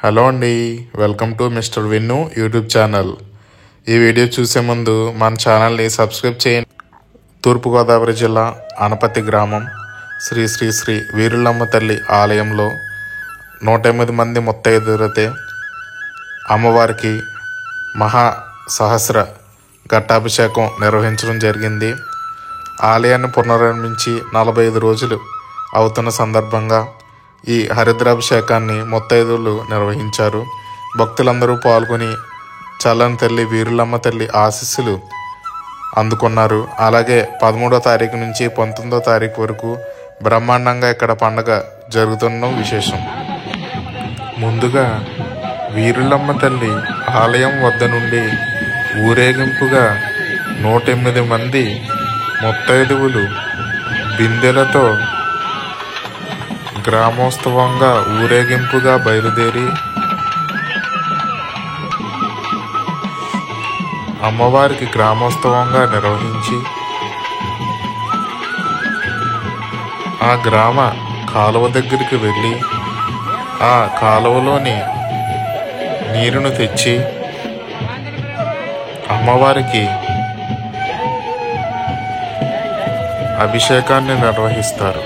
Hello అండి, welcome to mister Vinnu YouTube channel. ఈ video చూసే ముందు మన ఛానల్ని సబ్స్క్రైబ్ చేయండి. తూర్పుగోదావరి జిల్లా అనపతి గ్రామం శ్రీ శ్రీ శ్రీ వీరులమ్మ తల్లి ఆలయంలో 108 మంది ముత్తైదులతో అమ్మవారికి మహా సహస్ర ఘట్టాభిషేకం నిర్వహించడం జరిగింది. ఆలయాన్ని పునర్నిర్మించి 45 రోజులు అవుతున్న సందర్భంగా ఈ హరిద్రాభిషేకాన్ని ముత్తైదువులు నిర్వహించారు. భక్తులందరూ పాల్గొని చల్లని తల్లి వీరులమ్మ తల్లి ఆశీస్సులు అందుకున్నారు. అలాగే 13వ తారీఖు నుంచి 19వ తారీఖు వరకు బ్రహ్మాండంగా ఇక్కడ పండగ జరుగుతున్న విశేషం. ముందుగా వీరులమ్మ తల్లి ఆలయం వద్ద నుండి ఊరేగింపుగా 108 మంది ముత్తైదువులు బిందెలతో గ్రామోత్సవంగా ఊరేగింపుగా బయలుదేరి అమ్మవారికి గ్రామోత్సవంగా నిర్వహించి ఆ గ్రామ కాలువ దగ్గరికి వెళ్ళి ఆ కాలువలోని నీరును తెచ్చి అమ్మవారికి అభిషేకాన్ని నిర్వహిస్తారు.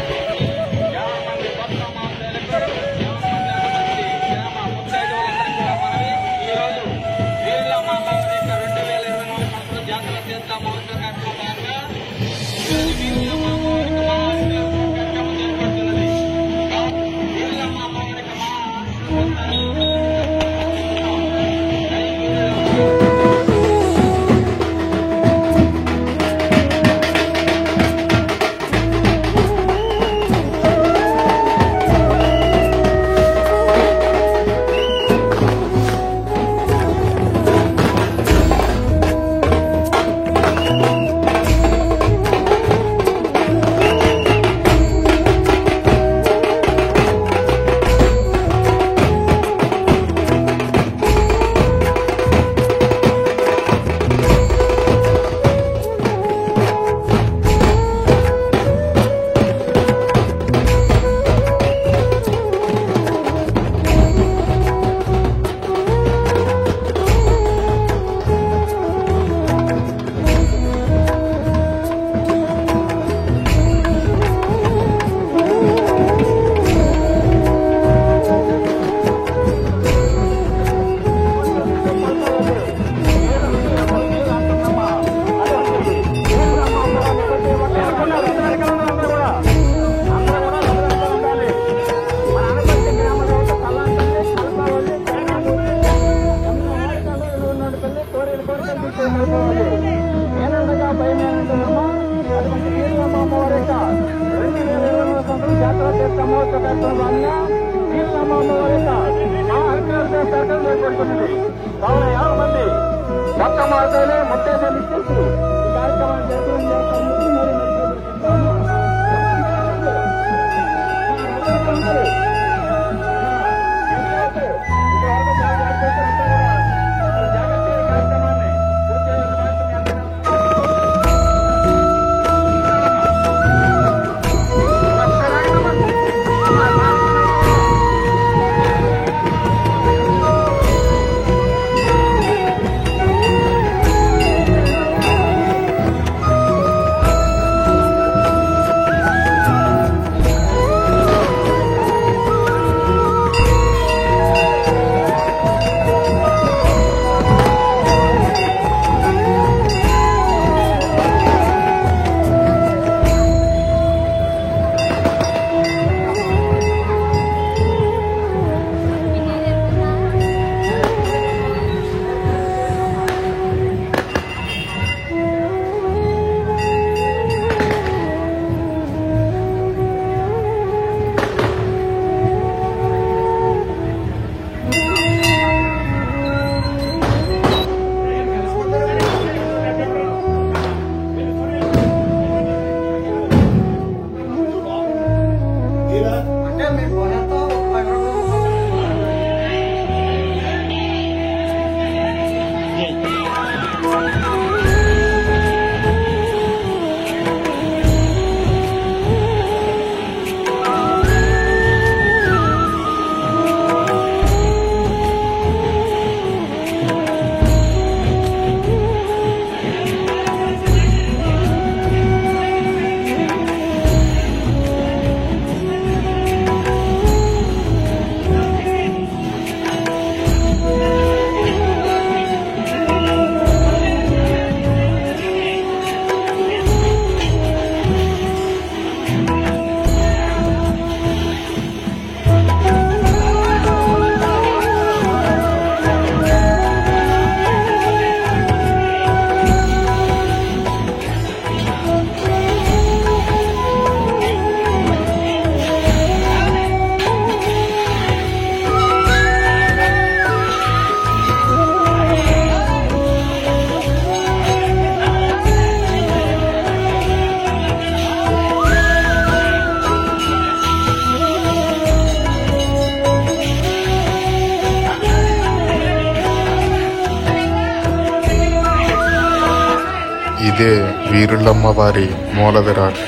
ఇదే వీరులమ్మ వారి మూలవిరాట్.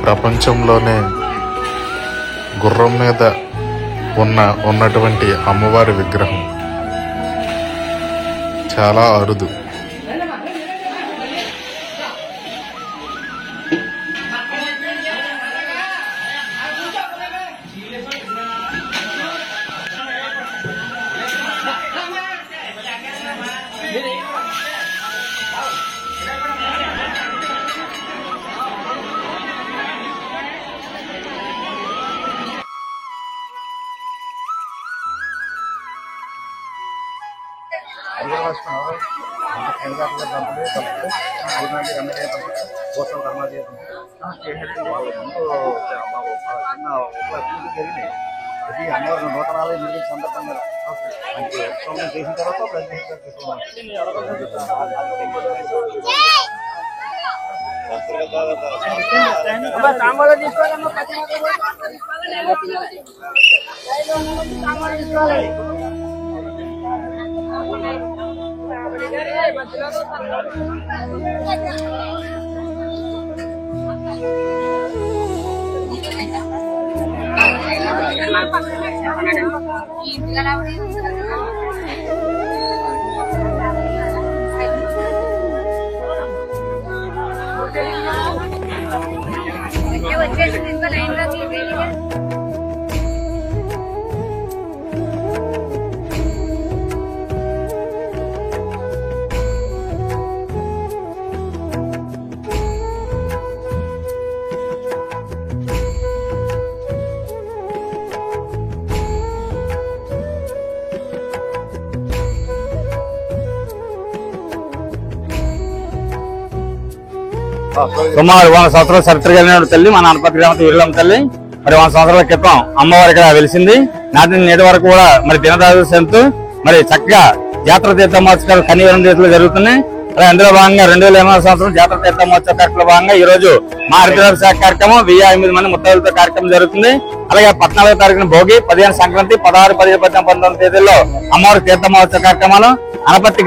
ప్రపంచంలోనే గుర్రం మీద ఉన్నటువంటి అమ్మవారి విగ్రహం చాలా అరుదు. అమ్మవారు నూతనాలయం నిర్మించిన సందర్భంగా చేసిన తర్వాత సుమారు 100 సంవత్సరాల చరిత్ర కలిగిన తల్లి మన అనపర్తి గ్రామ వీరులమ్మ తల్లి. మరి 100 సంవత్సరాల క్రితం అమ్మవారి ఇక్కడ వెలిసింది. నేటి వరకు కూడా మరి దినదాసంతో మరి చక్కగా జాతర తీర్థ మహోత్సవాలు కన్నీవరం తీర్థలు జరుగుతున్నాయి. అలాగే అందులో భాగంగా 2008వ సంవత్సరం జాతర తీర్థ మహోత్సవ కార్యక్రమంలో భాగంగా ఈ రోజు మా హరిద్రాల శాఖ కార్యక్రమం 1008 మంది ముత్తైదులతో కార్యక్రమం జరుగుతుంది. అలాగే 14వ తారీఖున భోగి, 15 సంక్రాంతి, 16, 17, 18, 19 తేదీల్లో అమ్మవారి తీర్థ మహోత్సవ కార్యక్రమాలు అనపర్తి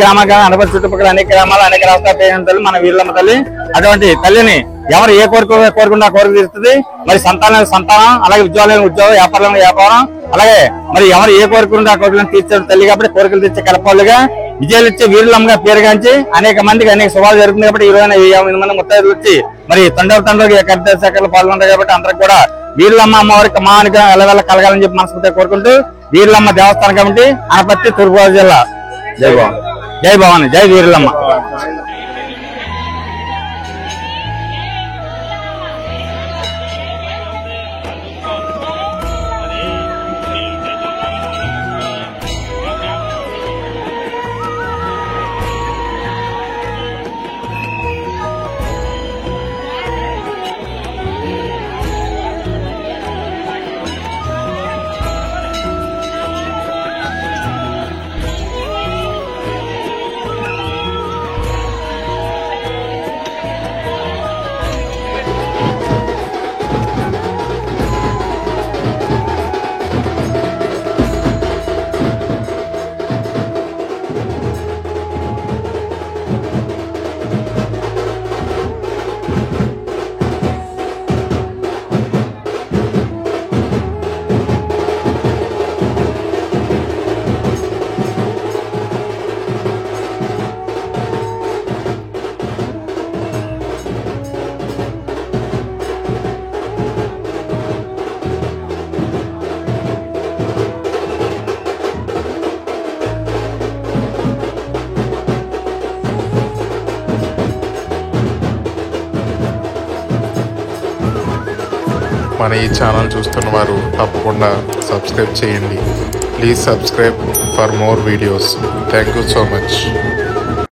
అనపర్తి చుట్టుపక్కల అనేక గ్రామాలు అనేక రాష్ట్రాల తల్లి మన వీరులమ్మ తల్లి. అటువంటి తల్లిని ఎవరు ఏ కోరుకుంటే ఆ కోరిక తీరుతుంది. మరి సంతానం, అలాగే ఉద్యోగాలు, వ్యాపారం, అలాగే మరి ఎవరు ఏ కోరుకుంటే ఆ కోరికలను తీర్చే తల్లి కాబట్టి కోరికలు తీర్చే కలపాలుగా విజయాలు ఇచ్చే వీరులమ్మగా పేరుగాంచి అనేక మందికి అనేక శుభాలు జరుగుతుంది. కాబట్టి ఈ రోజున 50 మంది ముత్తైదులు వచ్చి మరి తండ్రి శాఖలో పాల్గొంటారు. కాబట్టి అందరికి కూడా వీరులమ్మ అమ్మవారికి మానిగా ఎలవెల్ల కలగాలని చెప్పి మనస్ఫూర్తిగా కోరుకుంటూ వీరులమ్మ దేవస్థానం కమిటీ, అనపర్తి, తూర్పుగోదావరి జిల్లా. జై భవాని, జై భవాని, జై వీరులమ్మ. మన ఈ ఛానల్ చూస్తున్న వారు తప్పకుండా సబ్స్క్రైబ్ చేయండి. Please subscribe for more videos. Thank you so much.